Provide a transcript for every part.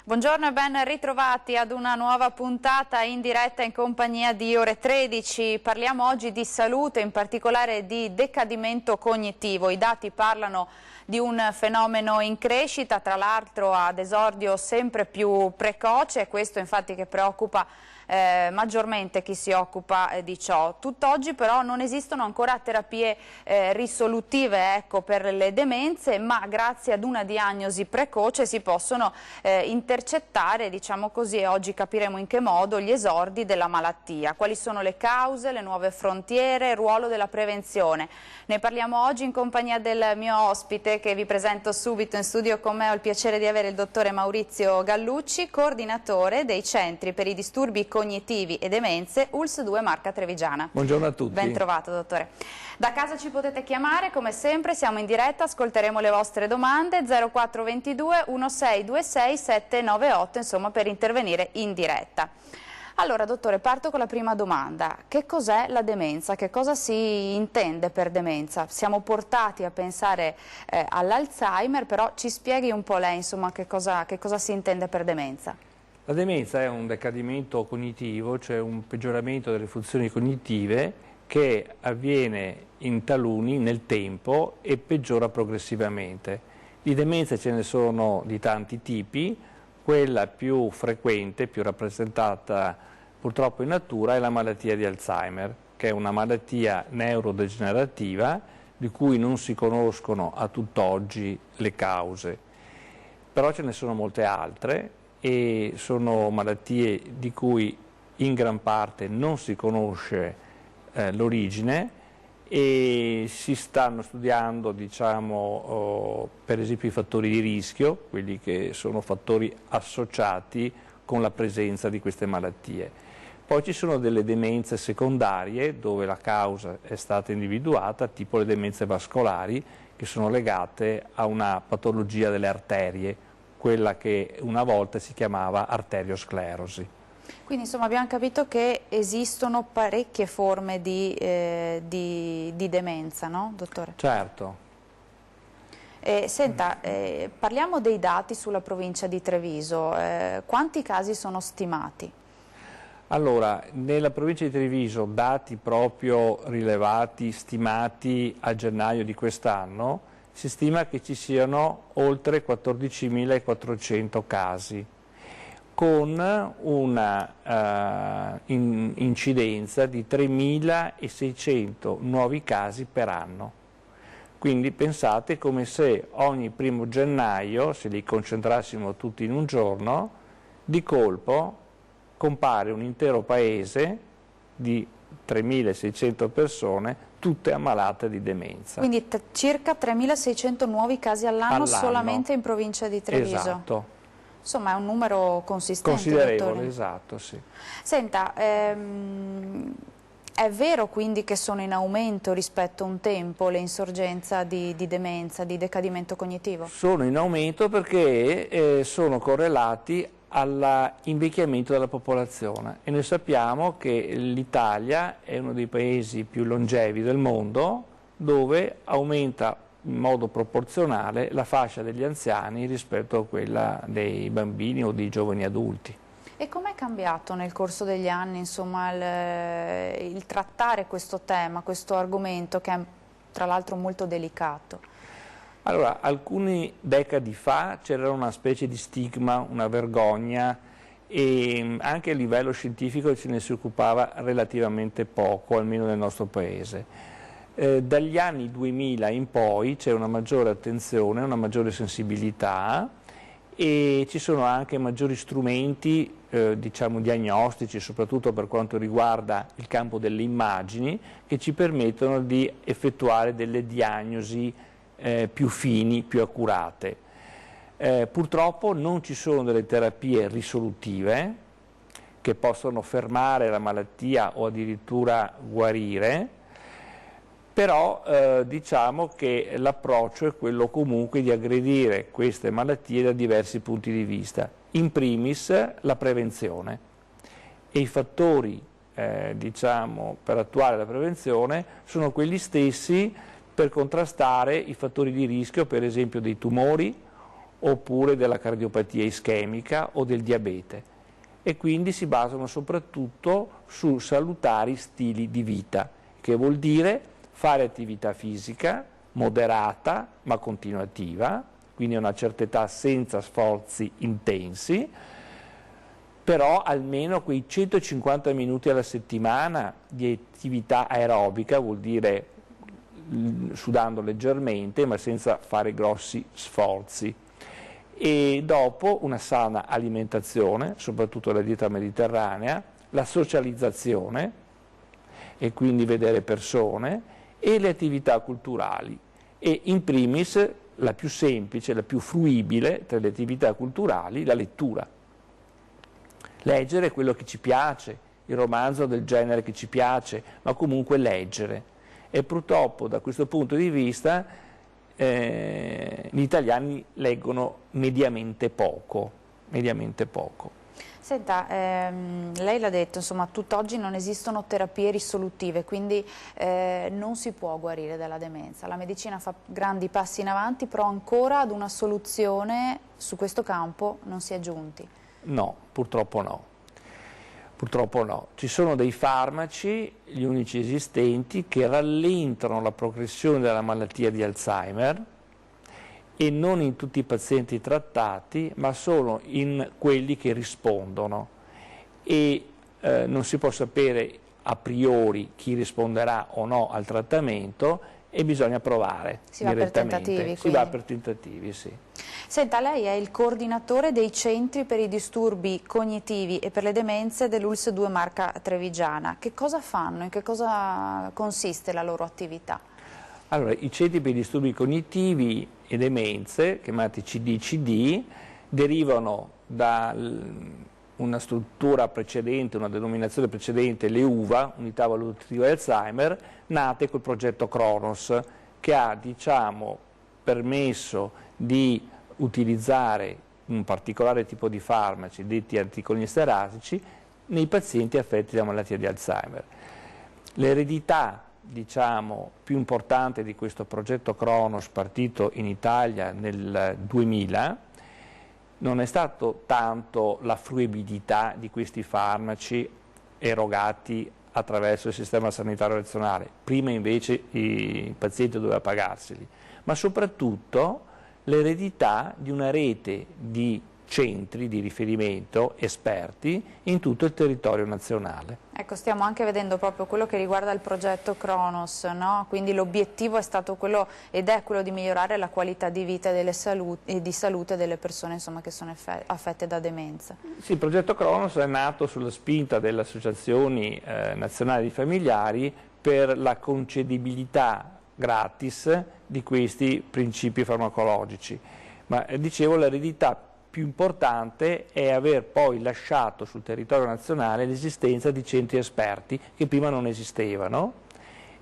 Buongiorno e ben ritrovati ad una nuova puntata in diretta in compagnia di Ore 13. Parliamo oggi di salute, in particolare di decadimento cognitivo. I dati parlano di un fenomeno in crescita, tra l'altro ad esordio sempre più precoce, questo infatti che preoccupa maggiormente chi si occupa di ciò. Tutt'oggi però non esistono ancora terapie risolutive, ecco, per le demenze, ma grazie ad una diagnosi precoce si possono intercettare, diciamo così, e oggi capiremo in che modo, gli esordi della malattia. Quali sono le cause, le nuove frontiere, il ruolo della prevenzione. Ne parliamo oggi in compagnia del mio ospite che vi presento subito in studio con me. Ho il piacere di avere il dottore Maurizio Gallucci, coordinatore dei centri per i disturbi cognitivi e demenze ULSS 2 Marca Trevigiana. Buongiorno a tutti. Ben trovato, dottore. Da casa ci potete chiamare, come sempre siamo in diretta, ascolteremo le vostre domande, 0422 1626 798, insomma, per intervenire in diretta. Allora, dottore, parto con la prima domanda. Che cos'è la demenza? Che cosa si intende per demenza? Siamo portati a pensare all'Alzheimer, però ci spieghi un po' lei, insomma, che cosa si intende per demenza? La demenza è un decadimento cognitivo, cioè un peggioramento delle funzioni cognitive che avviene in taluni nel tempo e peggiora progressivamente. Di demenze ce ne sono di tanti tipi, quella più frequente, più rappresentata purtroppo in natura è la malattia di Alzheimer, che è una malattia neurodegenerativa di cui non si conoscono a tutt'oggi le cause, però ce ne sono molte altre e sono malattie di cui in gran parte non si conosce l'origine e si stanno studiando, diciamo, per esempio i fattori di rischio, quelli che sono fattori associati con la presenza di queste malattie. Poi ci sono delle demenze secondarie dove la causa è stata individuata, tipo le demenze vascolari, che sono legate a una patologia delle arterie, quella che una volta si chiamava arteriosclerosi. Quindi insomma abbiamo capito che esistono parecchie forme di demenza, no, dottore? Certo. Senta, parliamo dei dati sulla provincia di Treviso. Quanti casi sono stimati? Allora, nella provincia di Treviso, dati proprio rilevati, stimati a gennaio di quest'anno, si stima che ci siano oltre 14.400 casi, con una incidenza di 3.600 nuovi casi per anno. Quindi pensate come se ogni 1° gennaio, se li concentrassimo tutti in un giorno, di colpo compare un intero paese di 3.600 persone, tutte ammalate di demenza. Quindi circa 3.600 nuovi casi all'anno solamente in provincia di Treviso. Esatto. Insomma è un numero consistente. Considerevole, dottore. esatto, sì. Senta, è vero quindi che sono in aumento rispetto a un tempo le insorgenze di demenza, di decadimento cognitivo? Sono in aumento perché sono correlati all'invecchiamento della popolazione e noi sappiamo che l'Italia è uno dei paesi più longevi del mondo dove aumenta in modo proporzionale la fascia degli anziani rispetto a quella dei bambini o dei giovani adulti. E com'è cambiato nel corso degli anni, insomma, il trattare questo tema, questo argomento che è tra l'altro molto delicato? Allora, alcune decadi fa c'era una specie di stigma, una vergogna e anche a livello scientifico ce ne si occupava relativamente poco, almeno nel nostro paese. Dagli anni 2000 in poi c'è una maggiore attenzione, una maggiore sensibilità e ci sono anche maggiori strumenti, diciamo, diagnostici, soprattutto per quanto riguarda il campo delle immagini, che ci permettono di effettuare delle diagnosi più fini, più accurate. Purtroppo non ci sono delle terapie risolutive che possono fermare la malattia o addirittura guarire, però diciamo che l'approccio è quello comunque di aggredire queste malattie da diversi punti di vista, in primis la prevenzione e i fattori diciamo, per attuare la prevenzione sono quelli stessi per contrastare i fattori di rischio, per esempio dei tumori oppure della cardiopatia ischemica o del diabete, e quindi si basano soprattutto su salutari stili di vita, che vuol dire fare attività fisica moderata ma continuativa, quindi a una certa età senza sforzi intensi, però almeno quei 150 minuti alla settimana di attività aerobica, vuol dire sudando leggermente ma senza fare grossi sforzi, e dopo una sana alimentazione, soprattutto la dieta mediterranea, la socializzazione, e quindi vedere persone, e le attività culturali, e in primis la più semplice, la più fruibile tra le attività culturali, la lettura. Leggere quello che ci piace, il romanzo del genere che ci piace, ma comunque leggere. E purtroppo da questo punto di vista gli italiani leggono mediamente poco. Senta, lei l'ha detto, insomma, tutt'oggi non esistono terapie risolutive, quindi non si può guarire dalla demenza. La medicina fa grandi passi in avanti, però ancora ad una soluzione su questo campo non si è giunti. No, purtroppo no. Purtroppo no. Ci sono dei farmaci, gli unici esistenti, che rallentano la progressione della malattia di Alzheimer, e non in tutti i pazienti trattati, ma solo in quelli che rispondono, e non si può sapere a priori chi risponderà o no al trattamento, e bisogna provare direttamente. Si va per tentativi, sì. Senta, lei è il coordinatore dei centri per i disturbi cognitivi e per le demenze dell'ULSS 2 Marca Trevigiana. Che cosa fanno? In che cosa consiste la loro attività? Allora, i centri per i disturbi cognitivi e demenze, chiamati CDCD, derivano da una struttura precedente, una denominazione precedente, le UVA, Unità Valutative Alzheimer, nate col progetto Cronos, che ha, diciamo, permesso di utilizzare un particolare tipo di farmaci, detti anticolinesterasici, nei pazienti affetti da malattia di Alzheimer. L'eredità, diciamo, più importante di questo progetto Cronos, partito in Italia nel 2000, non è stato tanto la fruibilità di questi farmaci erogati attraverso il sistema sanitario nazionale, prima invece i pazienti dovevano pagarseli, ma soprattutto l'eredità di una rete di centri di riferimento esperti in tutto il territorio nazionale. Ecco, stiamo anche vedendo proprio quello che riguarda il progetto Cronos, no? Quindi l'obiettivo è stato quello, ed è quello, di migliorare la qualità di vita e di salute delle persone, insomma, che sono affette da demenza. Sì, il progetto Cronos è nato sulla spinta delle associazioni nazionali di familiari per la concedibilità gratis di questi principi farmacologici, ma dicevo, l'eredità più importante è aver poi lasciato sul territorio nazionale l'esistenza di centri esperti che prima non esistevano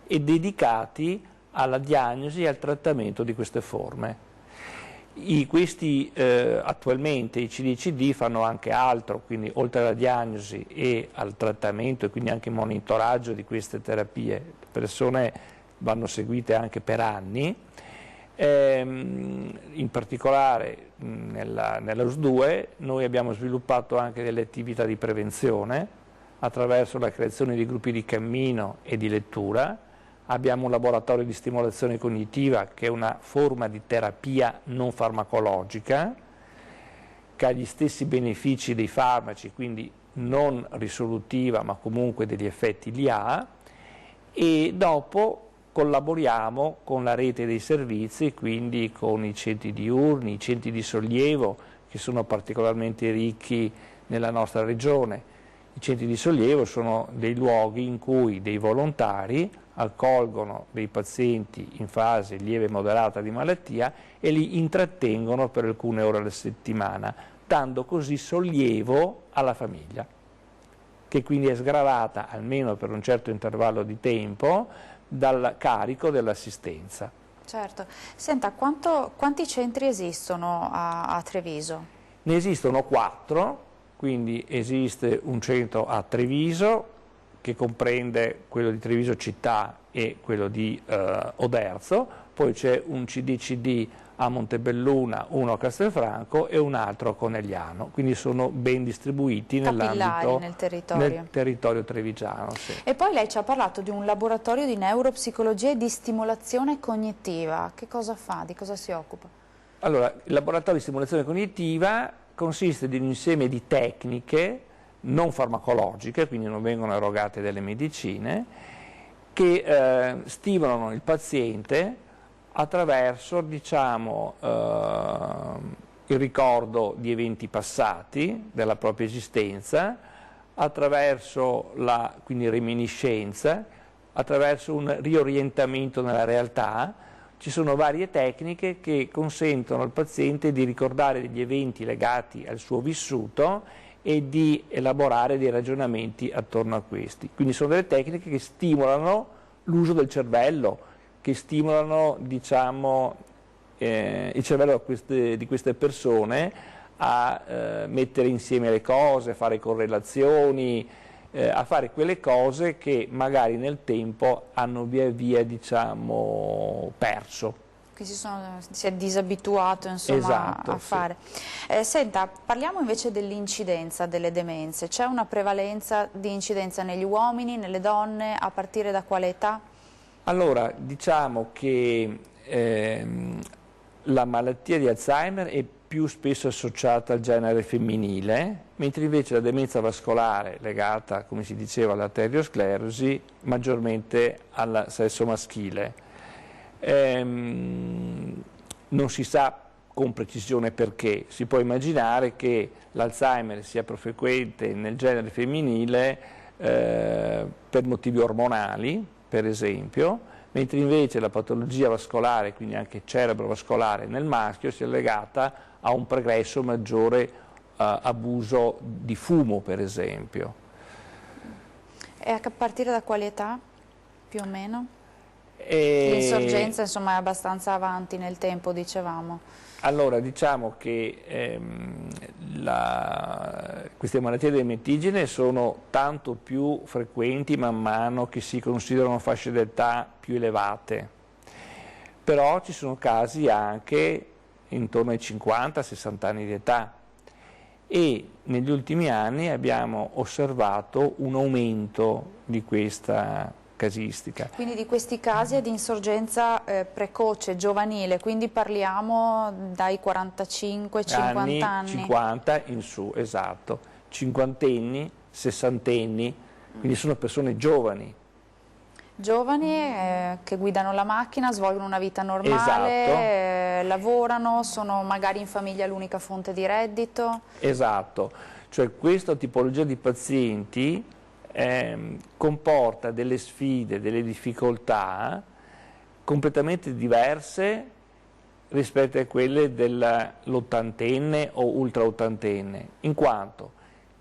e dedicati alla diagnosi e al trattamento di queste forme. Attualmente i CDCD fanno anche altro, quindi oltre alla diagnosi e al trattamento, e quindi anche il monitoraggio di queste terapie, le persone vanno seguite anche per anni. In particolare nella ULSS 2 noi abbiamo sviluppato anche delle attività di prevenzione attraverso la creazione di gruppi di cammino e di lettura. Abbiamo un laboratorio di stimolazione cognitiva, che è una forma di terapia non farmacologica che ha gli stessi benefici dei farmaci, quindi non risolutiva ma comunque degli effetti li ha, e dopo collaboriamo con la rete dei servizi, quindi con i centri diurni, i centri di sollievo, che sono particolarmente ricchi nella nostra regione. I centri di sollievo sono dei luoghi in cui dei volontari accolgono dei pazienti in fase lieve e moderata di malattia e li intrattengono per alcune ore alla settimana, dando così sollievo alla famiglia, che quindi è sgravata, almeno per un certo intervallo di tempo, dal carico dell'assistenza. Certo. Senta, quanti centri esistono a Treviso? Ne esistono 4, quindi esiste un centro a Treviso, che comprende quello di Treviso città e quello di Oderzo, poi c'è un CDCD a Montebelluna, uno a Castelfranco e un altro a Conegliano, quindi sono ben distribuiti nell'ambito nel territorio trevigiano. Sì. E poi lei ci ha parlato di un laboratorio di neuropsicologia e di stimolazione cognitiva. Che cosa fa? Di cosa si occupa? Allora, il laboratorio di stimolazione cognitiva consiste in un insieme di tecniche non farmacologiche, quindi non vengono erogate delle medicine, che stimolano il paziente attraverso, diciamo, il ricordo di eventi passati della propria esistenza, attraverso la quindi reminiscenza, attraverso un riorientamento nella realtà. Ci sono varie tecniche che consentono al paziente di ricordare degli eventi legati al suo vissuto e di elaborare dei ragionamenti attorno a questi. Quindi sono delle tecniche che stimolano l'uso del cervello, che stimolano, diciamo, il cervello di queste persone a mettere insieme le cose, a fare correlazioni, a fare quelle cose che magari nel tempo hanno via via, diciamo, perso. Che si è disabituato, insomma, esatto, a fare. Sì. Senta, parliamo invece dell'incidenza delle demenze. C'è una prevalenza di incidenza negli uomini, nelle donne, a partire da quale età? Allora, diciamo che la malattia di Alzheimer è più spesso associata al genere femminile, mentre invece la demenza vascolare legata, come si diceva, all'arteriosclerosi, maggiormente al sesso maschile. Non si sa con precisione perché, si può immaginare che l'Alzheimer sia più frequente nel genere femminile per motivi ormonali, per esempio, mentre invece la patologia vascolare, quindi anche cerebrovascolare nel maschio, sia legata a un pregresso maggiore abuso di fumo, per esempio. E a partire da quale età, più o meno? L'insorgenza, insomma, è abbastanza avanti nel tempo, dicevamo. Allora, diciamo che queste malattie dementigene sono tanto più frequenti man mano che si considerano fasce d'età più elevate, però ci sono casi anche intorno ai 50-60 anni di età e negli ultimi anni abbiamo osservato un aumento di questa casistica. Quindi di questi casi è di insorgenza precoce, giovanile, quindi parliamo dai 45-50 anni. 50 in su, esatto, cinquantenni, sessantenni, quindi sono persone giovani. Giovani che guidano la macchina, svolgono una vita normale, esatto. Lavorano, sono magari in famiglia l'unica fonte di reddito. Esatto, cioè questa tipologia di pazienti comporta delle sfide, delle difficoltà completamente diverse rispetto a quelle dell'ottantenne o ultraottantenne, in quanto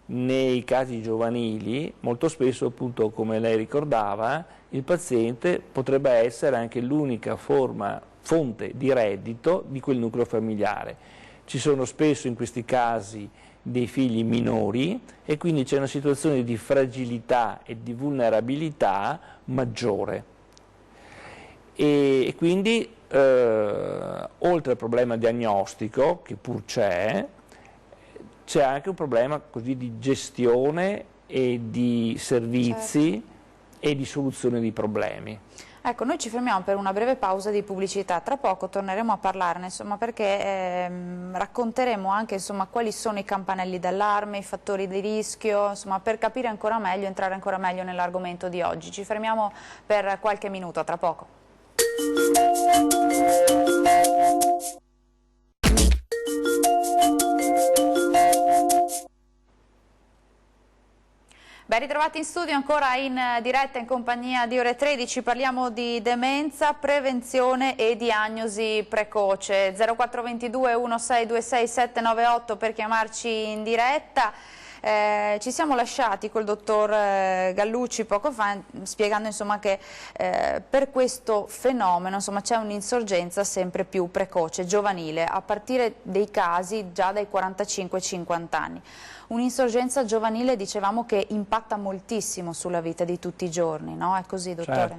nei casi giovanili molto spesso, appunto, come lei ricordava, il paziente potrebbe essere anche l'unica fonte di reddito di quel nucleo familiare. Ci sono spesso in questi casi dei figli minori e quindi c'è una situazione di fragilità e di vulnerabilità maggiore. E quindi oltre al problema diagnostico, che pur c'è anche un problema così di gestione e di servizi, certo, e di soluzione di problemi. Ecco, noi ci fermiamo per una breve pausa di pubblicità, tra poco torneremo a parlarne, insomma, perché racconteremo anche, insomma, quali sono i campanelli d'allarme, i fattori di rischio, insomma, per capire ancora meglio, entrare ancora meglio nell'argomento di oggi. Ci fermiamo per qualche minuto, a tra poco. Ben ritrovati in studio, ancora in diretta in compagnia di Ore 13, parliamo di demenza, prevenzione e diagnosi precoce. 0422 1626 798 per chiamarci in diretta. Ci siamo lasciati col dottor Gallucci poco fa spiegando, insomma, che per questo fenomeno, insomma, c'è un'insorgenza sempre più precoce, giovanile, a partire dei casi già dai 45-50 anni. Un'insorgenza giovanile, dicevamo, che impatta impatta moltissimo sulla vita di tutti i giorni, no? È così, dottore?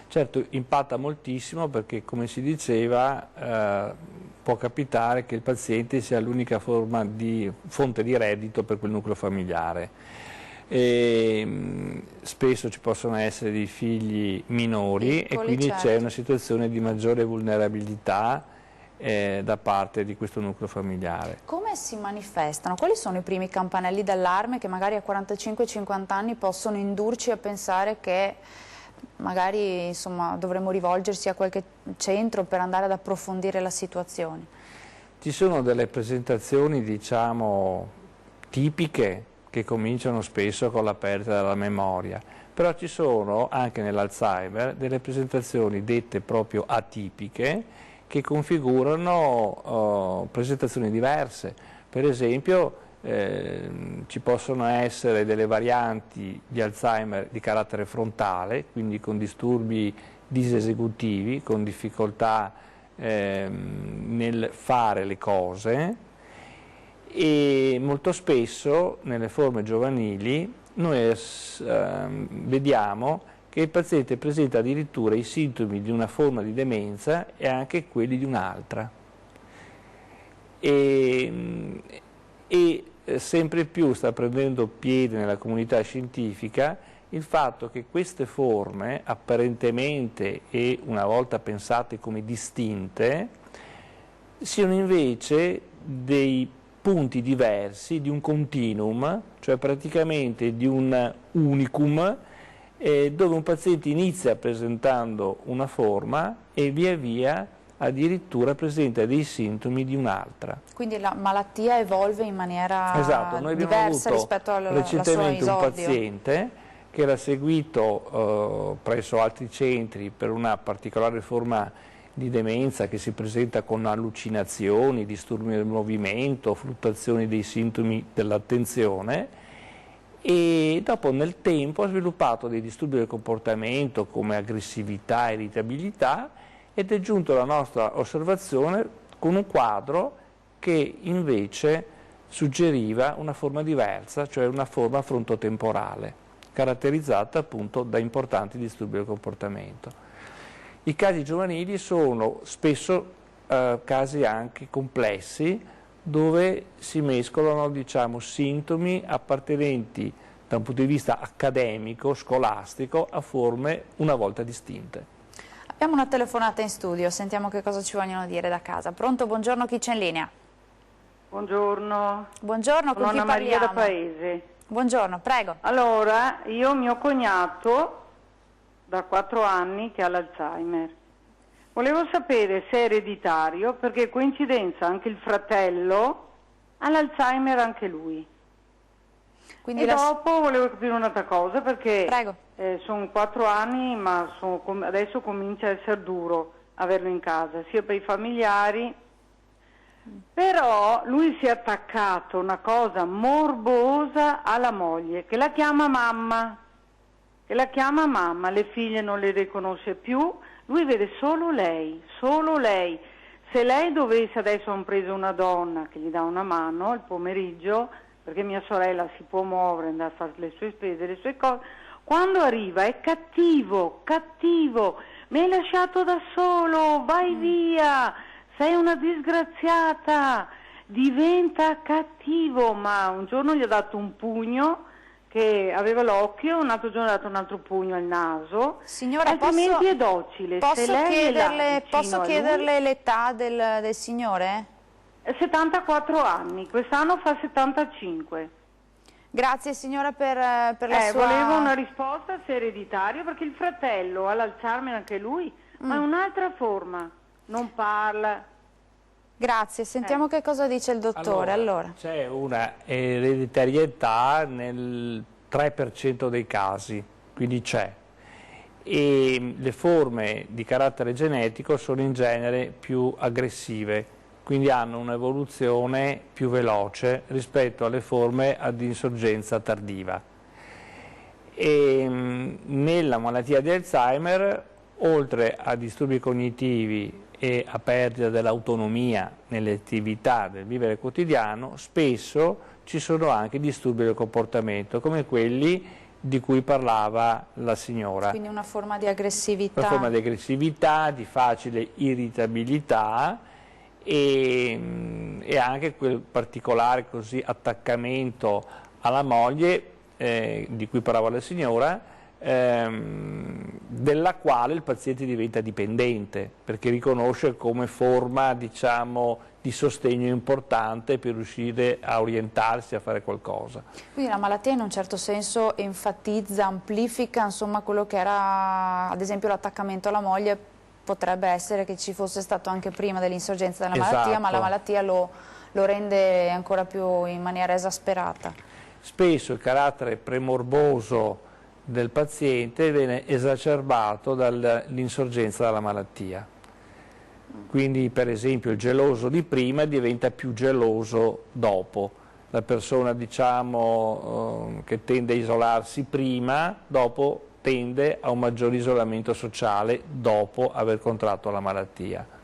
Certo, impatta moltissimo perché, come si diceva, può capitare che il paziente sia l'unica fonte di reddito per quel nucleo familiare. Spesso ci possono essere dei figli minori e quindi c'è una situazione di maggiore vulnerabilità da parte di questo nucleo familiare. Come si manifestano? Quali sono i primi campanelli d'allarme che magari a 45-50 anni possono indurci a pensare che magari, insomma, dovremmo rivolgersi a qualche centro per andare ad approfondire la situazione? Ci sono delle presentazioni, diciamo, tipiche che cominciano spesso con la perdita della memoria, però ci sono anche nell'Alzheimer delle presentazioni dette proprio atipiche che configurano presentazioni diverse. Per esempio ci possono essere delle varianti di Alzheimer di carattere frontale, quindi con disturbi disesecutivi, con difficoltà nel fare le cose, e molto spesso nelle forme giovanili noi vediamo che il paziente presenta addirittura i sintomi di una forma di demenza e anche quelli di un'altra. E sempre più sta prendendo piede nella comunità scientifica il fatto che queste forme, apparentemente e una volta pensate come distinte, siano invece dei punti diversi di un continuum, cioè praticamente di un unicum, dove un paziente inizia presentando una forma e via via addirittura presenta dei sintomi di un'altra. Quindi la malattia evolve in maniera diversa rispetto alla sua recentemente un esordio. paziente che era seguito presso altri centri per una particolare forma di demenza che si presenta con allucinazioni, disturbi del movimento, fluttuazioni dei sintomi dell'attenzione, e dopo nel tempo ha sviluppato dei disturbi del comportamento come aggressività, irritabilità, ed è giunto alla nostra osservazione con un quadro che invece suggeriva una forma diversa, cioè una forma frontotemporale, caratterizzata appunto da importanti disturbi del comportamento. I casi giovanili sono spesso casi anche complessi, dove si mescolano, diciamo, sintomi appartenenti da un punto di vista accademico, scolastico, a forme una volta distinte. Abbiamo una telefonata in studio, sentiamo che cosa ci vogliono dire da casa. Pronto, buongiorno, chi c'è in linea? Buongiorno. Buongiorno, con chi Anna Maria parliamo? da Paese. Buongiorno, prego. Allora, io ho mio cognato da 4 anni che ha l'Alzheimer. Volevo sapere se è ereditario, perché coincidenza anche il fratello ha l'Alzheimer anche lui. Quindi e dopo volevo capire un'altra cosa, perché sono 4 anni, ma adesso comincia a essere duro averlo in casa, sia per i familiari. Però lui si è attaccato, una cosa morbosa, alla moglie, che la chiama mamma, le figlie non le riconosce più. Lui vede solo lei, solo lei. Se lei dovesse, adesso hanno preso una donna che gli dà una mano il pomeriggio, perché mia sorella si può muovere, andare a fare le sue spese, le sue cose, quando arriva è cattivo, mi hai lasciato da solo, vai via, sei una disgraziata, diventa cattivo. Ma un giorno gli ha dato un pugno che aveva l'occhio, un altro giorno ha dato un altro pugno al naso. Signora, altrimenti è docile. Posso chiederle l'età del signore? 74 anni, quest'anno fa 75. Grazie signora per la sua... Volevo una risposta se è ereditario, perché il fratello ha l'Alzheimer anche lui, ma è un'altra forma, non parla. Grazie, sentiamo che cosa dice il dottore. Allora. C'è una ereditarietà nel 3% dei casi, quindi c'è. E le forme di carattere genetico sono in genere più aggressive, quindi hanno un'evoluzione più veloce rispetto alle forme ad insorgenza tardiva. E nella malattia di Alzheimer, oltre a disturbi cognitivi e a perdita dell'autonomia nelle attività del vivere quotidiano, spesso ci sono anche disturbi del comportamento, come quelli di cui parlava la signora. Quindi una forma di aggressività. Una forma di aggressività, di facile irritabilità e anche quel particolare così attaccamento alla moglie di cui parlava la signora, della quale il paziente diventa dipendente, perché riconosce come forma, diciamo, di sostegno importante per riuscire a orientarsi, a fare qualcosa. Quindi la malattia in un certo senso enfatizza, amplifica, insomma, quello che era ad esempio l'attaccamento alla moglie. Potrebbe essere che ci fosse stato anche prima dell'insorgenza della malattia, ma la malattia lo rende ancora più in maniera esasperata. Spesso il carattere premorboso del paziente viene esacerbato dall'insorgenza della malattia. Quindi per esempio il geloso di prima diventa più geloso dopo. La persona, diciamo, che tende a isolarsi prima, dopo tende a un maggior isolamento sociale dopo aver contratto la malattia.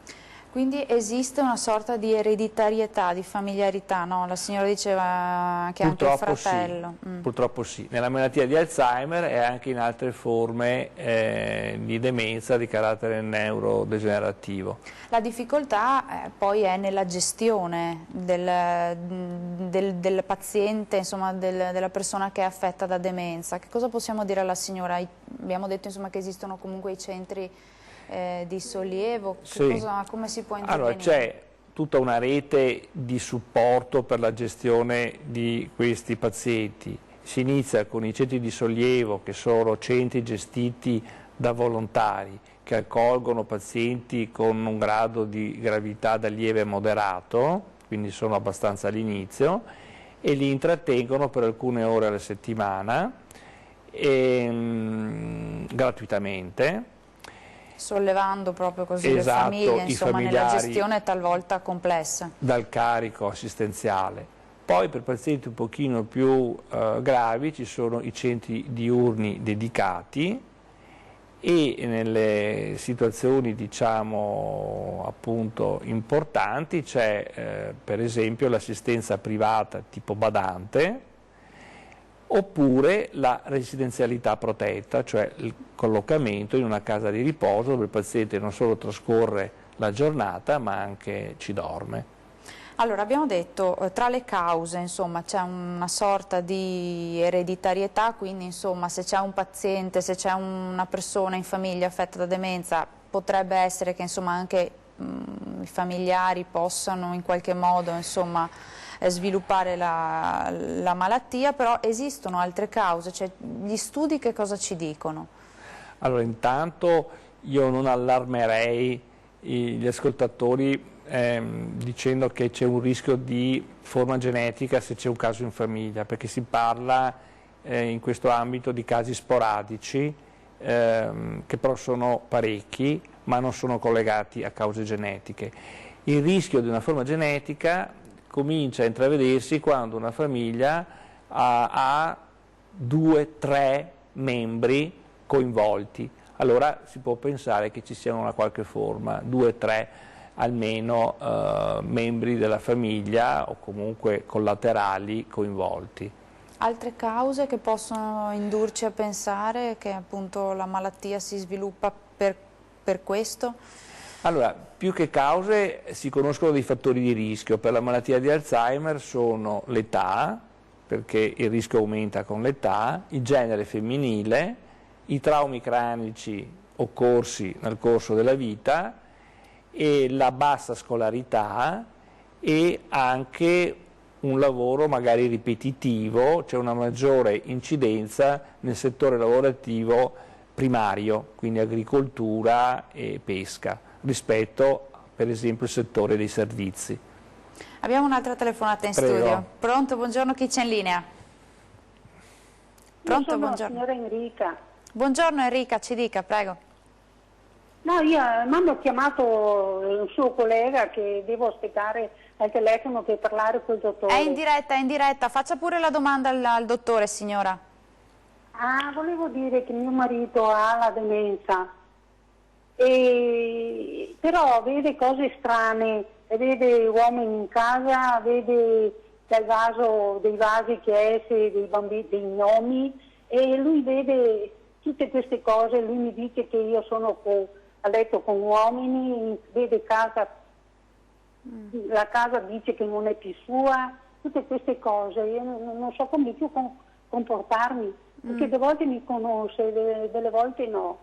Quindi esiste una sorta di ereditarietà, di familiarità, no? La signora diceva che anche il fratello. Sì, purtroppo sì. Nella malattia di Alzheimer e anche in altre forme di demenza di carattere neurodegenerativo. La difficoltà poi è nella gestione del paziente, insomma, della persona che è affetta da demenza. Che cosa possiamo dire alla signora? Abbiamo detto, insomma, che esistono comunque i centri di sollievo, sì. Come si può intervenire? Allora, c'è tutta una rete di supporto per la gestione di questi pazienti. Si inizia con i centri di sollievo, che sono centri gestiti da volontari, che accolgono pazienti con un grado di gravità da lieve a moderato, quindi sono abbastanza all'inizio, e li intrattengono per alcune ore alla settimana, gratuitamente. Sollevando proprio così, esatto, le famiglie, insomma, nella gestione talvolta complessa. Dal carico assistenziale. Poi per pazienti un pochino più gravi ci sono i centri diurni dedicati e nelle situazioni, diciamo, appunto importanti c'è per esempio l'assistenza privata tipo badante, oppure la residenzialità protetta, cioè il collocamento in una casa di riposo dove il paziente non solo trascorre la giornata ma anche ci dorme. Allora, abbiamo detto, tra le cause, insomma, c'è una sorta di ereditarietà, quindi insomma, se c'è un paziente, se c'è una persona in famiglia affetta da demenza, potrebbe essere che insomma anche i familiari possano in qualche modo, insomma, sviluppare la malattia, però esistono altre cause, cioè gli studi che cosa ci dicono? Allora, intanto io non allarmerei gli ascoltatori dicendo che c'è un rischio di forma genetica se c'è un caso in famiglia, perché si parla in questo ambito di casi sporadici che però sono parecchi ma non sono collegati a cause genetiche. Il rischio di una forma genetica comincia a intravedersi quando una famiglia ha 2-3 membri coinvolti, allora si può pensare che ci siano una qualche forma, 2-3 almeno membri della famiglia o comunque collaterali coinvolti. Altre cause che possono indurci a pensare che appunto la malattia si sviluppa per questo? Allora, più che cause si conoscono dei fattori di rischio. Per la malattia di Alzheimer sono l'età, perché il rischio aumenta con l'età, il genere femminile, i traumi cranici occorsi nel corso della vita e la bassa scolarità e anche un lavoro magari ripetitivo, c'è una maggiore incidenza nel settore lavorativo primario, quindi agricoltura e pesca, rispetto per esempio al settore dei servizi. Abbiamo un'altra telefonata in studio. Pronto, buongiorno, chi c'è in linea? Pronto, sono buongiorno. La signora Enrica. Buongiorno Enrica, ci dica, prego. No, io mi hanno chiamato un suo collega che devo aspettare al telefono per parlare col dottore. È in diretta, faccia pure la domanda al dottore, signora. Ah, volevo dire che mio marito ha la demenza, però vede cose strane, vede uomini in casa, vede dei vasi che esce dei bambini, dei gnomi, e lui vede tutte queste cose, lui mi dice che io sono a letto con uomini, vede casa, la casa dice che non è più sua, tutte queste cose, io non so come più comportarmi, perché delle volte mi conosce, delle volte no.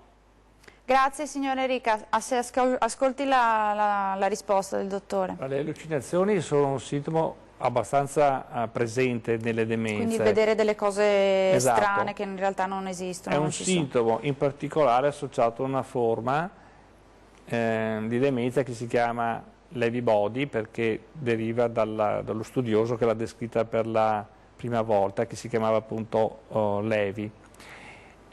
Grazie signora Enrica, ascolti la risposta del dottore. Le allucinazioni sono un sintomo abbastanza presente nelle demenze. Quindi vedere delle cose esatto. strane che in realtà non esistono. È un sintomo in particolare associato a una forma di demenza che si chiama Lewy body, perché deriva dallo studioso che l'ha descritta per la prima volta, che si chiamava appunto Lewy,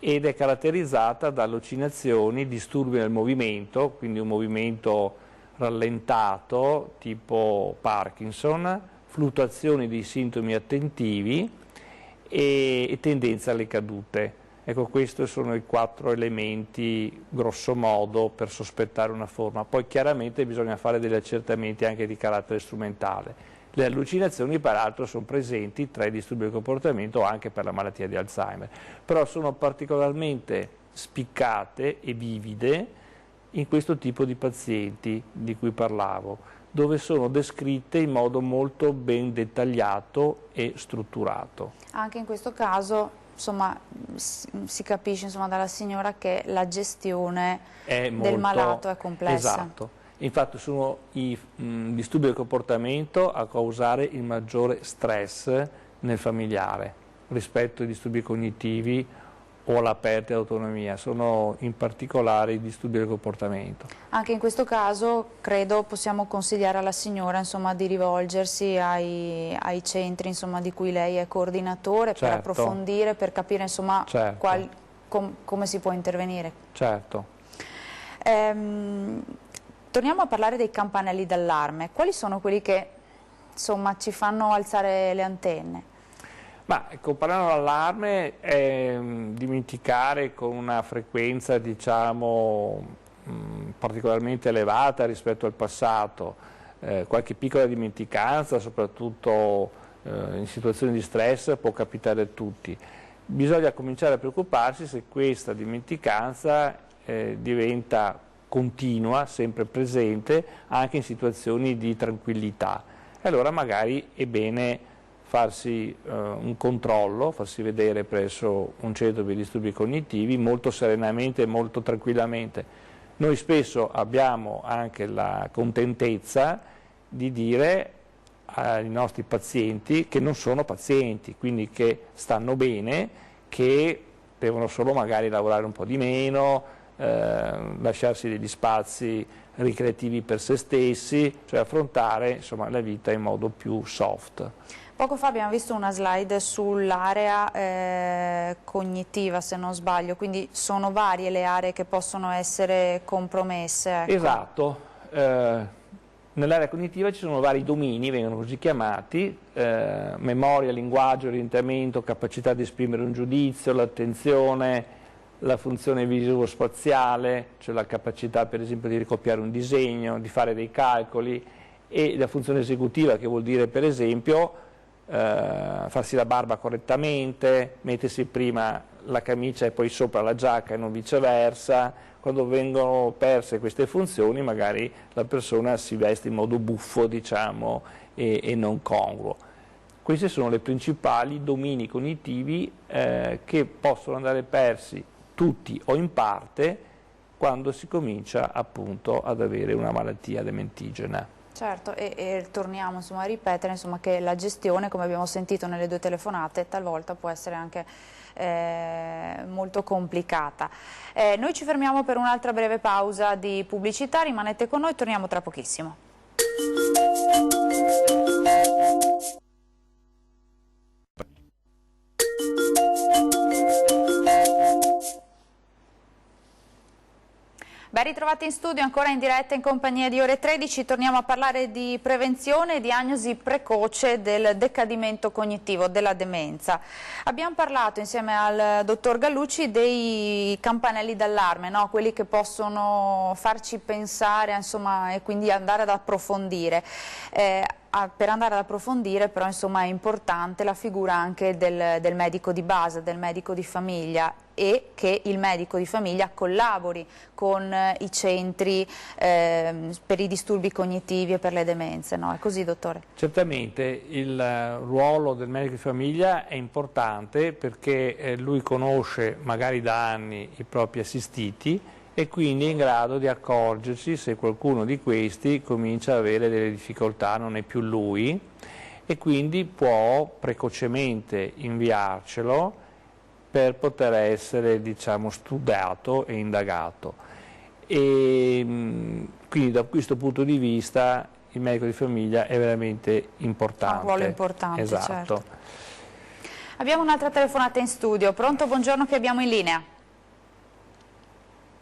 ed è caratterizzata da allucinazioni, disturbi nel movimento, quindi un movimento rallentato tipo Parkinson, fluttuazioni dei sintomi attentivi e tendenza alle cadute. Ecco, questi sono i 4 elementi grosso modo per sospettare una forma. Poi chiaramente bisogna fare degli accertamenti anche di carattere strumentale. Le allucinazioni peraltro sono presenti tra i disturbi del comportamento anche per la malattia di Alzheimer, però sono particolarmente spiccate e vivide in questo tipo di pazienti di cui parlavo, dove sono descritte in modo molto ben dettagliato e strutturato. Anche in questo caso, insomma, si capisce, insomma, dalla signora che la gestione del malato è complessa. Esatto, infatti sono i disturbi del comportamento a causare il maggiore stress nel familiare rispetto ai disturbi cognitivi o alla perdita di autonomia, sono in particolare i disturbi del comportamento. Anche in questo caso credo possiamo consigliare alla signora, insomma, di rivolgersi ai centri, insomma, di cui lei è coordinatore, certo, per approfondire, per capire, insomma, certo, come si può intervenire. Certo. Torniamo a parlare dei campanelli d'allarme. Quali sono quelli che, insomma, ci fanno alzare le antenne? Ma il campanello d'allarme è dimenticare con una frequenza, diciamo, particolarmente elevata rispetto al passato, qualche piccola dimenticanza, soprattutto in situazioni di stress, può capitare a tutti. Bisogna cominciare a preoccuparsi se questa dimenticanza diventa continua, sempre presente, anche in situazioni di tranquillità. E allora magari è bene farsi un controllo, farsi vedere presso un centro per i disturbi cognitivi molto serenamente e molto tranquillamente. Noi spesso abbiamo anche la contentezza di dire ai nostri pazienti che non sono pazienti, quindi che stanno bene, che devono solo magari lavorare un po' di meno, lasciarsi degli spazi ricreativi per se stessi, cioè affrontare, insomma, la vita in modo più soft. Poco fa abbiamo visto una slide sull'area cognitiva, se non sbaglio, quindi sono varie le aree che possono essere compromesse. Ecco. Esatto, nell'area cognitiva ci sono vari domini, vengono così chiamati, memoria, linguaggio, orientamento, capacità di esprimere un giudizio, l'attenzione, la funzione visivo-spaziale, cioè la capacità per esempio di ricopiare un disegno, di fare dei calcoli, e la funzione esecutiva, che vuol dire per esempio farsi la barba correttamente, mettersi prima la camicia e poi sopra la giacca e non viceversa. Quando vengono perse queste funzioni magari la persona si veste in modo buffo, diciamo, e non congruo. Questi sono i principali domini cognitivi che possono andare persi tutti o in parte quando si comincia appunto ad avere una malattia dementigena. Certo, e torniamo, insomma, a ripetere, insomma, che la gestione, come abbiamo sentito nelle 2 telefonate, talvolta può essere anche molto complicata. Noi ci fermiamo per un'altra breve pausa di pubblicità, rimanete con noi, torniamo tra pochissimo. Ben ritrovati in studio, ancora in diretta in compagnia di Ore 13, torniamo a parlare di prevenzione e diagnosi precoce del decadimento cognitivo, della demenza. Abbiamo parlato insieme al dottor Gallucci dei campanelli d'allarme, no? Quelli che possono farci pensare, insomma, e quindi andare ad approfondire. per andare ad approfondire però insomma è importante la figura anche del medico di base, del medico di famiglia, e che il medico di famiglia collabori con i centri per i disturbi cognitivi e per le demenze, no? È così, dottore? Certamente il ruolo del medico di famiglia è importante perché lui conosce magari da anni i propri assistiti e quindi è in grado di accorgersi se qualcuno di questi comincia ad avere delle difficoltà, non è più lui, e quindi può precocemente inviarcelo per poter essere, diciamo, studiato e indagato. E quindi da questo punto di vista il medico di famiglia è veramente importante. Ha un ruolo importante, esatto. Certo. Abbiamo un'altra telefonata in studio. Pronto, buongiorno, che abbiamo in linea.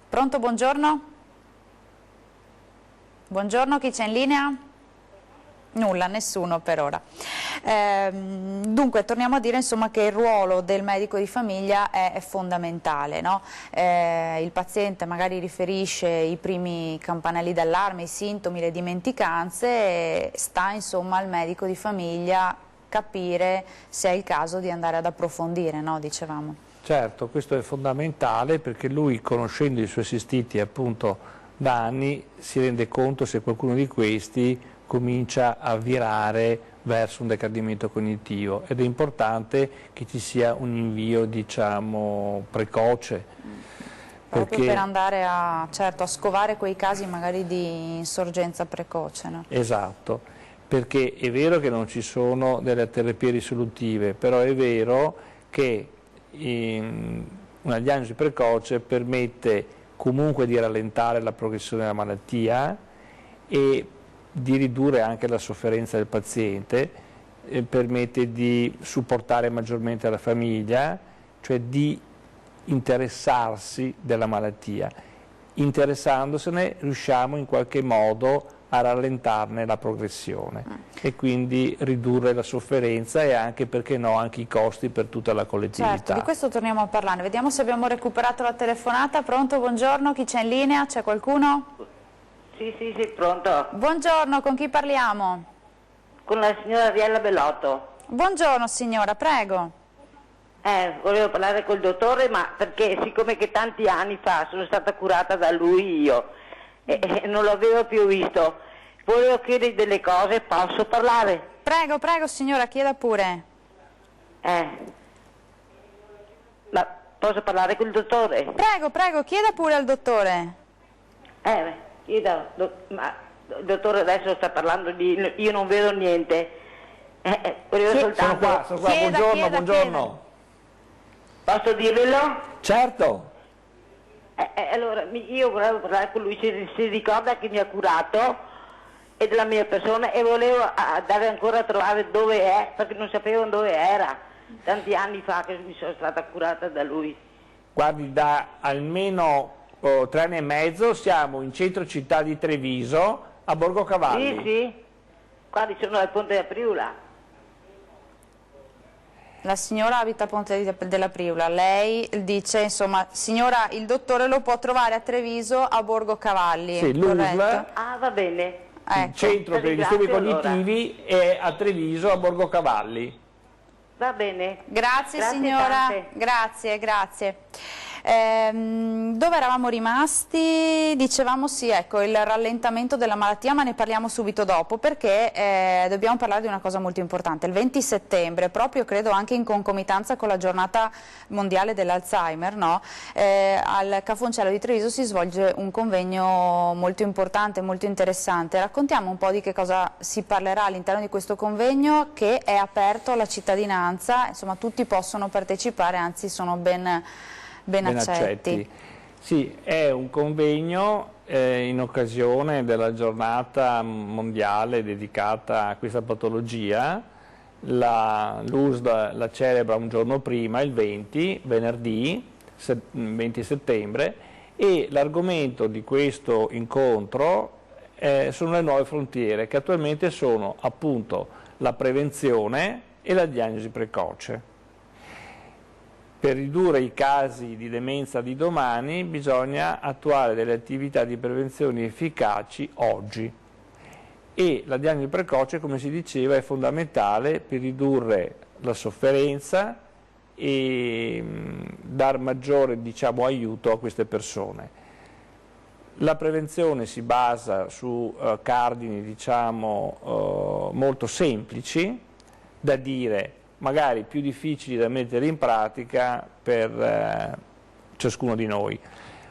Pronto, buongiorno? Buongiorno, chi c'è in linea? Nulla, nessuno per ora. Dunque torniamo a dire insomma che il ruolo del medico di famiglia è fondamentale, no? Il paziente magari riferisce i primi campanelli d'allarme, i sintomi, le dimenticanze, e sta insomma al medico di famiglia capire se è il caso di andare ad approfondire, no? Dicevamo. Certo, questo è fondamentale perché lui, conoscendo i suoi assistiti appunto da anni, si rende conto se qualcuno di questi comincia a virare verso un decadimento cognitivo, ed è importante che ci sia un invio, diciamo, precoce. Proprio per andare a scovare quei casi magari di insorgenza precoce, no? Esatto, perché è vero che non ci sono delle terapie risolutive, però è vero che una diagnosi precoce permette comunque di rallentare la progressione della malattia e di ridurre anche la sofferenza del paziente, permette di supportare maggiormente la famiglia, cioè di interessarsi della malattia. Interessandosene riusciamo in qualche modo a rallentarne la progressione e quindi ridurre la sofferenza e anche, perché no, anche i costi per tutta la collettività. Certo, di questo torniamo a parlarne. Vediamo se abbiamo recuperato la telefonata. Pronto, buongiorno, chi c'è in linea? C'è qualcuno? Sì, pronto. Buongiorno, con chi parliamo? Con la signora Ariella Bellotto. Buongiorno signora, prego. Volevo parlare col dottore, ma perché siccome che tanti anni fa sono stata curata da lui io e non l'avevo più visto, volevo chiedere delle cose, posso parlare? Prego, prego signora, chieda pure. Ma posso parlare col dottore? Prego, prego, chieda pure al dottore. Ma il dottore adesso sta parlando io non vedo niente. Volevo soltanto... Sono qua, buongiorno, buongiorno. Posso dirvelo? Certo. Allora, io volevo parlare con lui, si ricorda che mi ha curato e della mia persona, e volevo andare ancora a trovare dove è, perché non sapevo dove era. Tanti anni fa che mi sono stata curata da lui. Guardi, da almeno 3 anni e mezzo siamo in centro città di Treviso, a Borgo Cavalli. Sì, guardi, sono al Ponte della Priula. La signora abita a Ponte della Priula, lei dice, insomma, signora, il dottore lo può trovare a Treviso, a Borgo Cavalli. Sì, l'USL, va bene. il centro per i disturbi cognitivi, è a Treviso, a Borgo Cavalli. Va bene. Grazie signora, tante. grazie. Dove eravamo rimasti? Dicevamo sì, ecco, il rallentamento della malattia, ma ne parliamo subito dopo perché dobbiamo parlare di una cosa molto importante. Il 20 settembre, proprio credo anche in concomitanza con la giornata mondiale dell'Alzheimer, no? Al Cafoncello di Treviso si svolge un convegno molto importante, molto interessante. Raccontiamo un po' di che cosa si parlerà all'interno di questo convegno, che è aperto alla cittadinanza, insomma tutti possono partecipare, anzi sono ben accetti. Sì, è un convegno in occasione della giornata mondiale dedicata a questa patologia. L'USL la celebra un giorno prima, il 20, venerdì 20 settembre, e l'argomento di questo incontro sono le nuove frontiere, che attualmente sono appunto la prevenzione e la diagnosi precoce. Per ridurre i casi di demenza di domani bisogna attuare delle attività di prevenzione efficaci oggi. e la diagnosi precoce, come si diceva, è fondamentale per ridurre la sofferenza e dar maggiore, diciamo, aiuto a queste persone. La prevenzione si basa su cardini, diciamo, molto semplici da dire, magari più difficili da mettere in pratica per ciascuno di noi.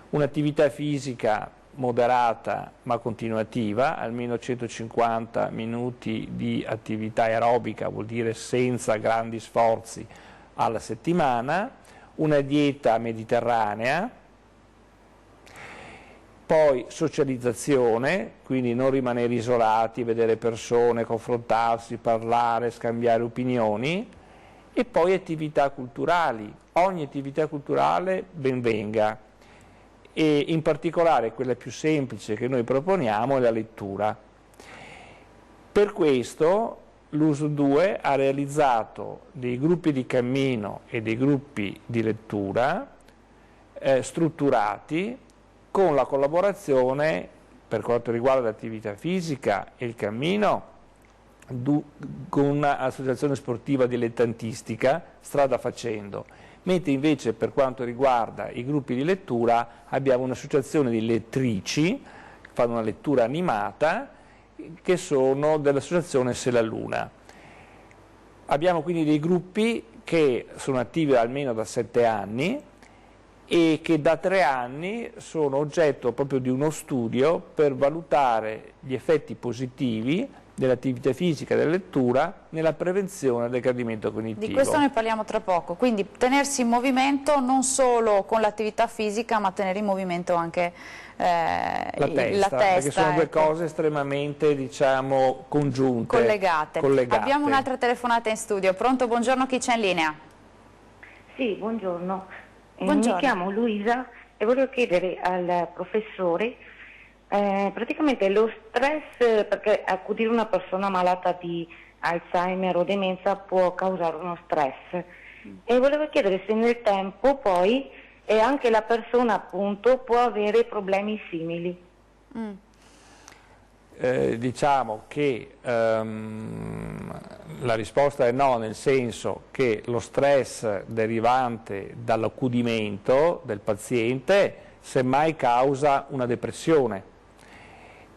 Un'attività fisica moderata ma continuativa, almeno 150 minuti di attività aerobica, vuol dire senza grandi sforzi alla settimana, una dieta mediterranea, poi socializzazione, quindi non rimanere isolati, vedere persone, confrontarsi, parlare, scambiare opinioni, e poi attività culturali. Ogni attività culturale ben venga, e in particolare quella più semplice che noi proponiamo è la lettura. Per questo l'USL 2 ha realizzato dei gruppi di cammino e dei gruppi di lettura strutturati, con la collaborazione, per quanto riguarda l'attività fisica e il cammino, con un'associazione sportiva dilettantistica, Strada Facendo, mentre invece per quanto riguarda i gruppi di lettura abbiamo un'associazione di lettrici che fanno una lettura animata, che sono dell'associazione Se la Luna. Abbiamo quindi dei gruppi che sono attivi almeno da 7 anni e che da 3 anni sono oggetto proprio di uno studio per valutare gli effetti positivi dell'attività fisica e della lettura nella prevenzione del decadimento cognitivo. Di questo ne parliamo tra poco, quindi tenersi in movimento non solo con l'attività fisica, ma tenere in movimento anche la testa, perché sono due cose estremamente, diciamo, congiunte, collegate. Abbiamo un'altra telefonata in studio. Pronto? Buongiorno, chi c'è in linea? Sì, buongiorno. Buongiorno. Mi chiamo Luisa e volevo chiedere al professore praticamente lo stress, perché accudire una persona malata di Alzheimer o demenza può causare uno stress, e volevo chiedere se nel tempo poi anche la persona appunto può avere problemi simili. Diciamo che la risposta è no, nel senso che lo stress derivante dall'accudimento del paziente semmai causa una depressione,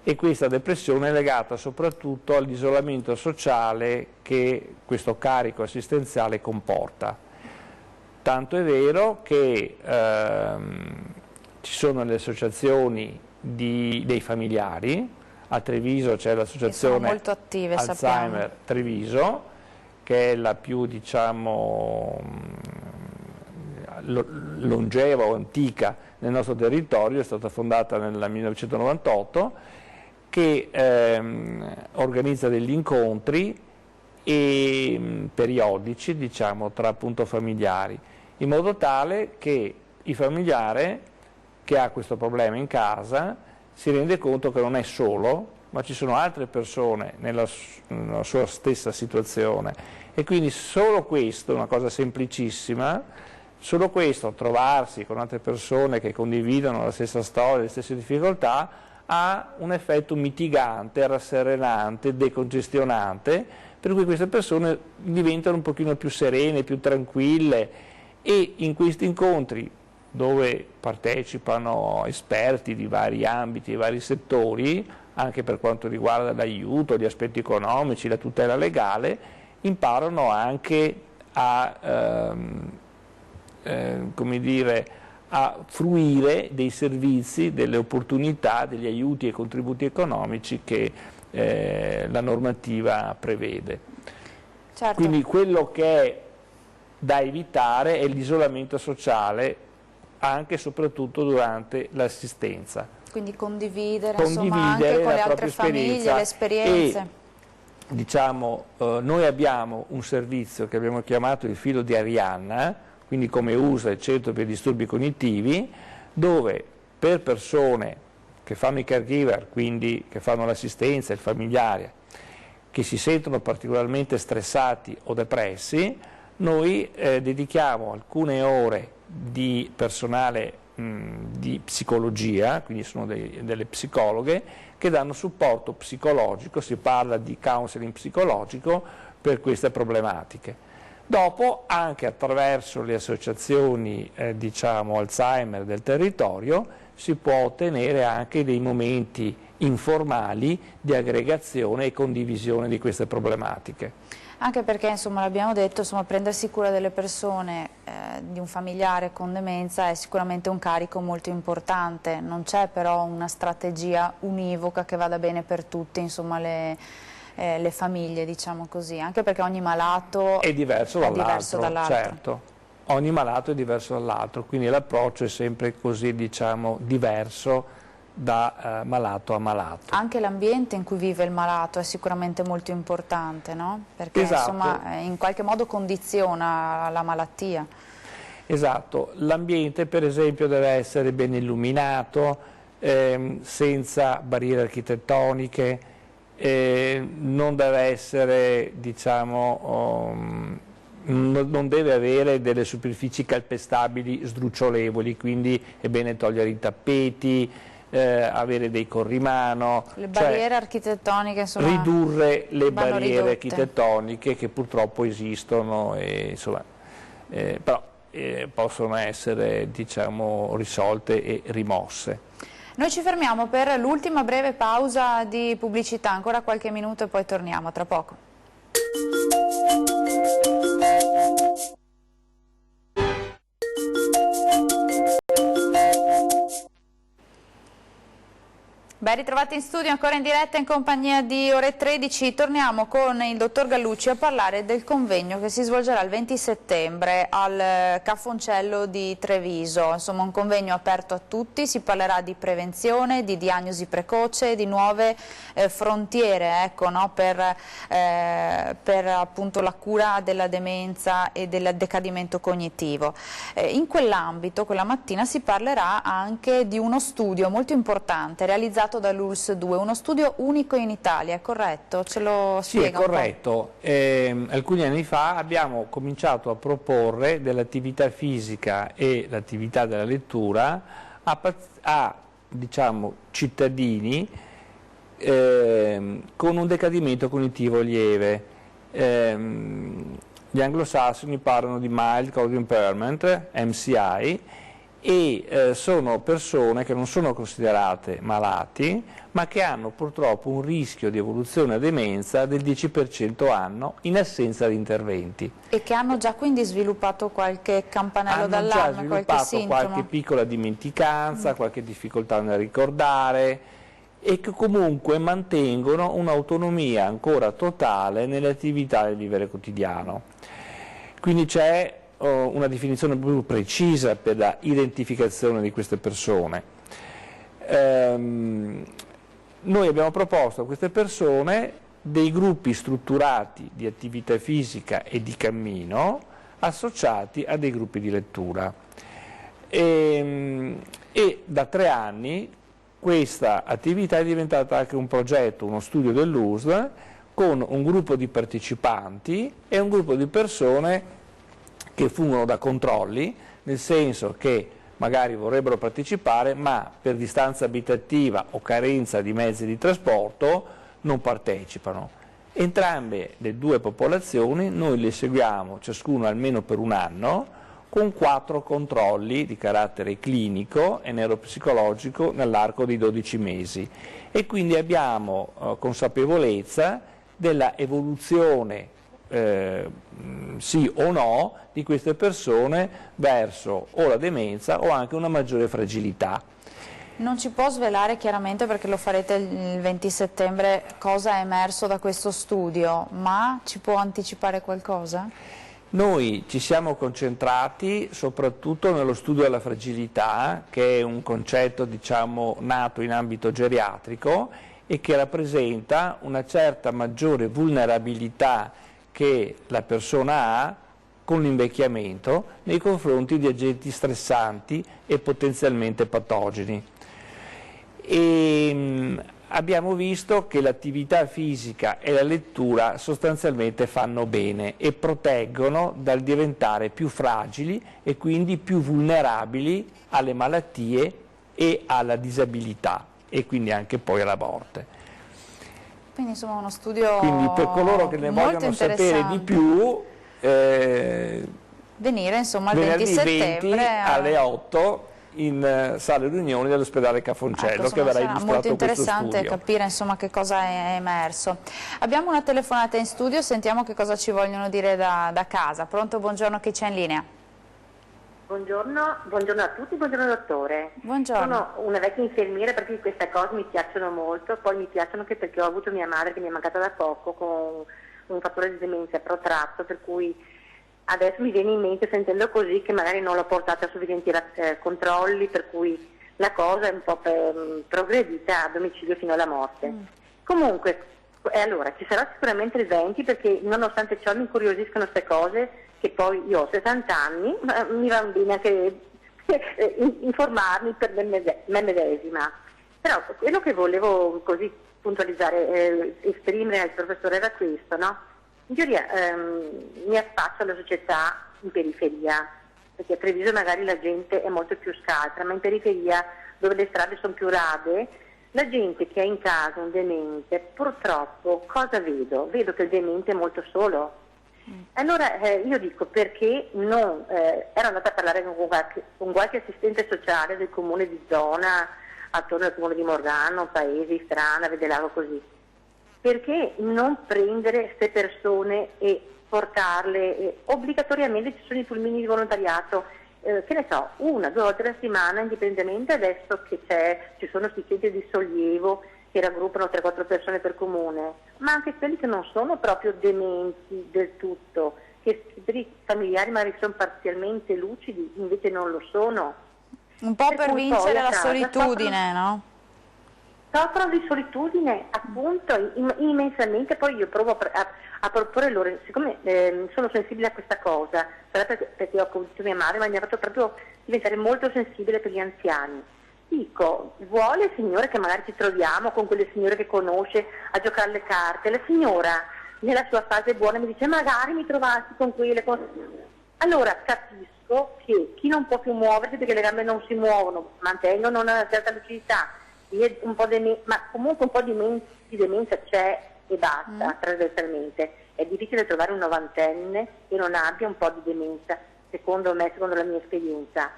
e questa depressione è legata soprattutto all'isolamento sociale che questo carico assistenziale comporta. Tanto è vero che ci sono le associazioni dei familiari. A Treviso c'è l'associazione Alzheimer, sappiamo, Treviso, che è la più, diciamo, longeva o antica nel nostro territorio, è stata fondata nel 1998, che organizza degli incontri periodici, diciamo, tra appunto familiari, in modo tale che il familiare che ha questo problema in casa si rende conto che non è solo, ma ci sono altre persone nella sua stessa situazione, e quindi solo questo, una cosa semplicissima, solo questo, trovarsi con altre persone che condividono la stessa storia, le stesse difficoltà, ha un effetto mitigante, rasserenante, decongestionante, per cui queste persone diventano un pochino più serene, più tranquille, e in questi incontri, dove partecipano esperti di vari ambiti e vari settori, anche per quanto riguarda l'aiuto, gli aspetti economici, la tutela legale, imparano anche a, come dire, a fruire dei servizi, delle opportunità, degli aiuti e contributi economici che la normativa prevede. Certo. Quindi quello che è da evitare è l'isolamento sociale, anche e soprattutto durante l'assistenza. Quindi condividere insomma, anche con le altre famiglie le esperienze. E, diciamo, noi abbiamo un servizio che abbiamo chiamato il filo di Arianna, quindi come usa il Centro per i disturbi cognitivi, dove per persone che fanno i caregiver, quindi che fanno l'assistenza, il familiare, che si sentono particolarmente stressati o depressi, noi dedichiamo alcune ore di personale di psicologia, quindi sono delle psicologhe che danno supporto psicologico, si parla di counseling psicologico per queste problematiche. Dopo, anche attraverso le associazioni diciamo Alzheimer del territorio, si può ottenere anche dei momenti informali di aggregazione e condivisione di queste problematiche. Anche perché, insomma, l'abbiamo detto, insomma, prendersi cura delle persone, di un familiare con demenza è sicuramente un carico molto importante, non c'è però una strategia univoca che vada bene per tutti, insomma, le famiglie, diciamo così, anche perché ogni malato è diverso dall'altro, certo, ogni malato è diverso dall'altro, quindi l'approccio è sempre così, diciamo, diverso da malato a malato. Anche l'ambiente in cui vive il malato è sicuramente molto importante, no? Perché esatto. Insomma in qualche modo condiziona la malattia. Esatto, l'ambiente per esempio deve essere ben illuminato, senza barriere architettoniche, non deve essere, diciamo, non deve avere delle superfici calpestabili sdrucciolevoli, quindi è bene togliere i tappeti, avere dei corrimano, le barriere architettoniche, insomma, ridurre le barriere architettoniche che purtroppo esistono, e, insomma, però possono essere, diciamo, risolte e rimosse. Noi ci fermiamo per l'ultima breve pausa di pubblicità, ancora qualche minuto e poi torniamo, tra poco. Ben ritrovati in studio, ancora in diretta in compagnia di Ore 13, torniamo con il dottor Gallucci a parlare del convegno che si svolgerà il 20 settembre al Caffoncello di Treviso, insomma un convegno aperto a tutti, si parlerà di prevenzione, di diagnosi precoce, di nuove frontiere, ecco, no, per appunto la cura della demenza e del decadimento cognitivo. In quell'ambito, quella mattina, si parlerà anche di uno studio molto importante realizzato dall'ULSS 2, uno studio unico in Italia, è corretto? Ce lo spiega? Sì, è corretto. Alcuni anni fa abbiamo cominciato a proporre dell'attività fisica e l'attività della lettura a diciamo, cittadini con un decadimento cognitivo lieve. Gli anglosassoni parlano di Mild Cognitive Impairment, MCI, e sono persone che non sono considerate malati, ma che hanno purtroppo un rischio di evoluzione a demenza del 10% anno in assenza di interventi. E che hanno già quindi sviluppato qualche campanello d'allarme, qualche sintomo? Qualche piccola dimenticanza, qualche difficoltà nel ricordare, e che comunque mantengono un'autonomia ancora totale nelle attività del vivere quotidiano. Quindi c'è una definizione più precisa per la identificazione di queste persone. Noi abbiamo proposto a queste persone dei gruppi strutturati di attività fisica e di cammino associati a dei gruppi di lettura. E da 3 anni questa attività è diventata anche un progetto, uno studio dell'USL, con un gruppo di partecipanti e un gruppo di persone che fungono da controlli, nel senso che magari vorrebbero partecipare, ma per distanza abitativa o carenza di mezzi di trasporto non partecipano. Entrambe le due popolazioni noi le seguiamo ciascuno almeno per 1 anno, con 4 controlli di carattere clinico e neuropsicologico nell'arco di 12 mesi. E quindi abbiamo consapevolezza della evoluzione sì o no di queste persone verso o la demenza o anche una maggiore fragilità. Non ci può svelare chiaramente, perché lo farete il 20 settembre, cosa è emerso da questo studio, ma ci può anticipare qualcosa? Noi ci siamo concentrati soprattutto nello studio della fragilità, che è un concetto, diciamo, nato in ambito geriatrico e che rappresenta una certa maggiore vulnerabilità che la persona ha con l'invecchiamento nei confronti di agenti stressanti e potenzialmente patogeni. E abbiamo visto che l'attività fisica e la lettura sostanzialmente fanno bene e proteggono dal diventare più fragili e quindi più vulnerabili alle malattie e alla disabilità e quindi anche poi alla morte. Quindi insomma uno studio quindi per coloro che ne vogliono sapere di più, venire insomma il 20 settembre alle 8 in sala riunioni dell'ospedale Cafoncello, ecco, che verrà illustrato molto questo interessante studio. capire insomma che cosa è emerso. Abbiamo una telefonata in studio, sentiamo che cosa ci vogliono dire da casa. Pronto, buongiorno, chi c'è in linea? Buongiorno, buongiorno a tutti, buongiorno dottore. Buongiorno. Sono una vecchia infermiera perché queste cose mi piacciono molto, poi mi piacciono anche perché ho avuto mia madre che mi è mancata da poco con un fattore di demenza protratto, per cui adesso mi viene in mente, sentendo così, che magari non l'ho portata a sufficienti controlli, per cui la cosa è un po' progredita a domicilio fino alla morte. Comunque, allora, ci sarà sicuramente il 20 perché nonostante ciò mi incuriosiscono queste cose, che poi io ho 60 anni, ma mi va bene anche informarmi per me medesima. Però quello che volevo così puntualizzare, esprimere al professore era questo, no? In teoria mi affaccio alla società in periferia, perché a Treviso magari la gente è molto più scaltra, ma in periferia, dove le strade sono più rade, la gente che ha in casa un demente, purtroppo cosa vedo? Vedo che il demente è molto solo. Allora io dico, perché non ero andata a parlare con qualche assistente sociale del comune di zona, attorno al comune di Morgano, Paesi, Strana, Vedelago, così. Perché non prendere queste persone e portarle obbligatoriamente? Ci sono i pulmini di volontariato, che ne so, 1 o 2 volte alla settimana, indipendentemente adesso che ci sono questi centri di sollievo che raggruppano 3-4 persone per comune, ma anche quelli che non sono proprio dementi del tutto, che per i familiari magari sono parzialmente lucidi, invece non lo sono. Un po' per vincere la solitudine, no? Soffrono di solitudine, appunto, immensamente. Poi io provo a proporre loro, siccome sono sensibile a questa cosa, perché ho convinto mia madre, ma mi ha fatto proprio diventare molto sensibile per gli anziani. Dico, vuole, signore, che magari ci troviamo con quelle signore che conosce a giocare alle carte? La signora, nella sua fase buona, mi dice, magari mi trovassi con quelle... Allora capisco che chi non può più muoversi perché le gambe non si muovono, mantengono una certa lucidità, un po' ma comunque un po' di demenza c'è e basta, trasversalmente. È difficile trovare un novantenne che non abbia un po' di demenza, secondo me, secondo la mia esperienza.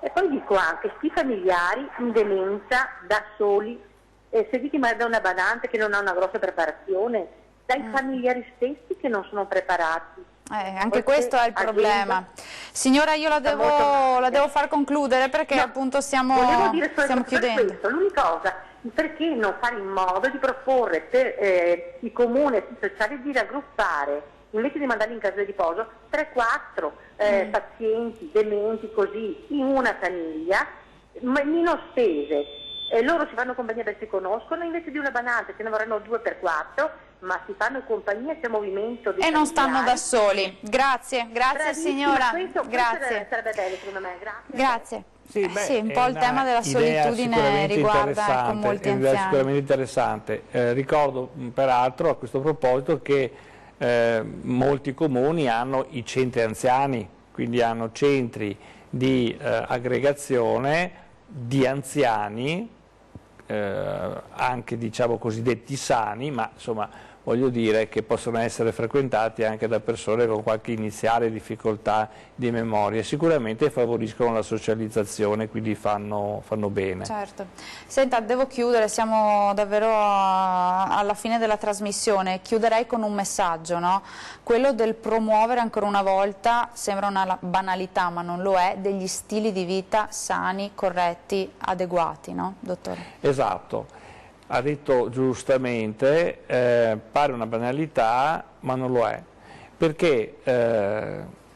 E poi dico anche, questi familiari in demenza, da soli, seguiti magari da una badante che non ha una grossa preparazione, dai familiari stessi che non sono preparati. Anche questo è il problema. Signora, io la devo far concludere perché appunto stiamo chiudendo. L'unica cosa, perché non fare in modo di proporre per i comuni e i sociali di raggruppare, invece di mandarli in casa di riposo, 3-4 pazienti dementi così in una famiglia, meno spese. Loro si fanno compagnia perché si conoscono, invece di una banale che ne vorranno 2-4, ma si fanno compagnia, c'è movimento di e non stanno da soli. Grazie signora. Grazie. Sarebbe bello secondo me. Grazie. Sì, un po' il tema della solitudine riguarda molti anziani. È sicuramente interessante. Ricordo peraltro a questo proposito che molti comuni hanno i centri anziani, quindi hanno centri di aggregazione di anziani, anche diciamo cosiddetti sani, ma insomma voglio dire che possono essere frequentati anche da persone con qualche iniziale difficoltà di memoria, sicuramente favoriscono la socializzazione, quindi fanno bene. Certo. Senta, devo chiudere, siamo davvero alla fine della trasmissione, chiuderei con un messaggio, no? Quello del promuovere ancora una volta, sembra una banalità ma non lo è, degli stili di vita sani, corretti, adeguati, no, dottore? Esatto. Ha detto giustamente, pare una banalità ma non lo è, perché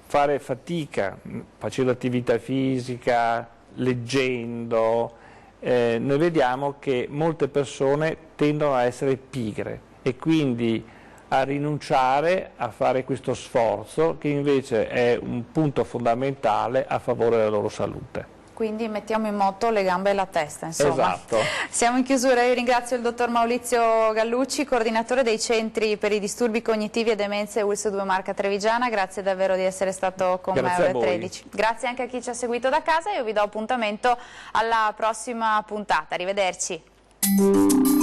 fare fatica facendo attività fisica, leggendo, noi vediamo che molte persone tendono a essere pigre e quindi a rinunciare a fare questo sforzo che invece è un punto fondamentale a favore della loro salute. Quindi mettiamo in moto le gambe e la testa, insomma. Esatto. Siamo in chiusura, io ringrazio il dottor Maurizio Gallucci, coordinatore dei centri per i disturbi cognitivi e demenze ULSS 2 Marca Trevigiana, grazie davvero di essere stato con me ore 13. Grazie anche a chi ci ha seguito da casa e io vi do appuntamento alla prossima puntata, arrivederci.